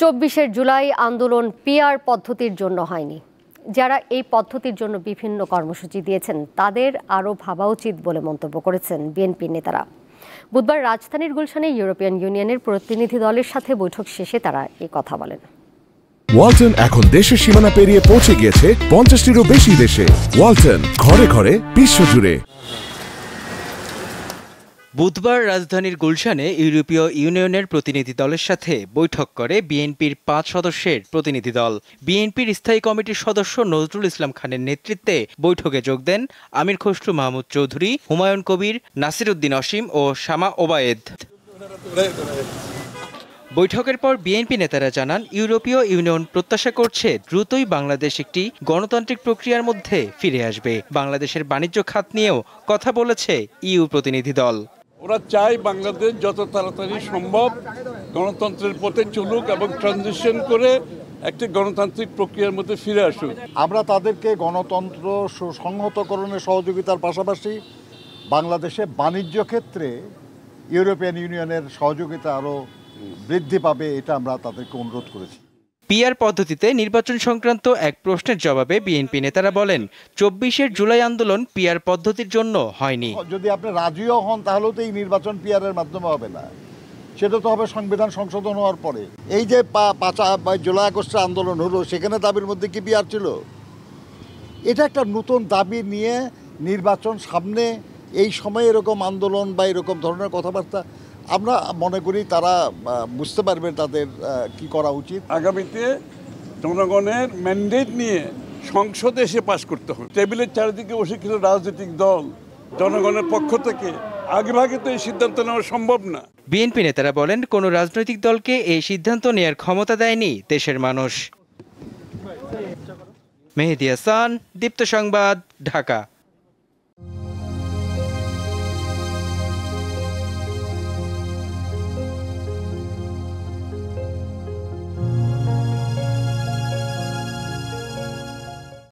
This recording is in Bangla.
২৪শে জুলাই আন্দোলন পিআর পদ্ধতির জন্য হয়নি। যারা এই পদ্ধতির জন্য বিভিন্ন কর্মসূচি দিয়েছেন তাদের আরও ভাবা উচিত বলে মন্তব্য করেছেন বিএনপির নেতারা। বুধবার রাজধানীর গুলশানে ইউরোপিয়ান ইউনিয়নের প্রতিনিধি দলের সাথে বৈঠক শেষে তারা এই কথা বলেন। ওয়ালটন এখন দেশের সীমানা পেরিয়ে পৌঁছে গিয়েছে ৫০টিরও বেশি দেশে। ওয়ালটন, ঘরে ঘরে বিশ্বজুড়ে। বুধবার রাজধানীর গুলশানে ইউরোপীয় ইউনিয়নের প্রতিনিধি দলের সাথে বৈঠক করে বিএনপির ৫ সদস্যের প্রতিনিধি দল। বিএনপির স্থায়ী কমিটির সদস্য নজরুল ইসলাম খানের নেতৃত্বে বৈঠকে যোগ দেন আমির খসরু মাহমুদ চৌধুরী, হুমায়ুন কবির, নাসির উদ্দিন অসীম ও শামা ওবায়েদ। বৈঠকের পর বিএনপি নেতারা জানান, ইউরোপীয় ইউনিয়ন প্রত্যাশা করছে দ্রুতই বাংলাদেশ একটি গণতান্ত্রিক প্রক্রিয়ার মধ্যে ফিরে আসবে। বাংলাদেশের বাণিজ্য খাত নিয়েও কথা বলেছে ইইউ প্রতিনিধি দল। ওরা চায় বাংলাদেশ যত তাড়াতাড়ি সম্ভব গণতন্ত্রের পথে চলুক এবং ট্রানজিশন করে একটি গণতান্ত্রিক প্রক্রিয়ার মধ্যে ফিরে আসুক। আমরা তাদেরকে গণতন্ত্র সুসংহতকরণের সহযোগিতার পাশাপাশি বাংলাদেশে বাণিজ্য ক্ষেত্রে ইউরোপিয়ান ইউনিয়নের সহযোগিতা আরও বৃদ্ধি পাবে, এটা আমরা তাদেরকে অনুরোধ করেছি। পিআর পদ্ধতিতে নির্বাচন সংক্রান্ত এক প্রশ্নের জবাবে বিএনপি নেতারা বলেন, ২৪শে জুলাই আন্দোলন পিআর পদ্ধতির জন্য হয়নি। যদি আপনি রাজিও হন তাহলেও তো এই নির্বাচন পিআরের মাধ্যমে হবে না, সেটা তো হবে সংবিধান সংশোধন হওয়ার পরে। এই যে ৫ জুলাই আগস্টের আন্দোলন হলো, সেখানে দাবির মধ্যে কি পিআর ছিল? এটা একটা নতুন দাবি নিয়ে নির্বাচন সামনে, এই সময় এরকম আন্দোলন বা এরকম ধরনের কথাবার্তা আমরা মনে করি তারা বুঝতে পারবেন তাদের কি করা উচিত। আগামীতে জনগণের ম্যান্ডেট নিয়ে সংসদে এসে পাশ করতে হবে। টেবিলের চারিদিকে বসে কিছু রাজনৈতিক দল জনগণের পক্ষ থেকে আগেভাগে তো এই সিদ্ধান্ত নেওয়া সম্ভব না। বিএনপি নেতারা বলেন, কোনো রাজনৈতিক দলকে এই সিদ্ধান্ত নেয়ার ক্ষমতা দেয়নি দেশের মানুষ। মেহেদী হাসান, দীপ্ত সংবাদ, ঢাকা।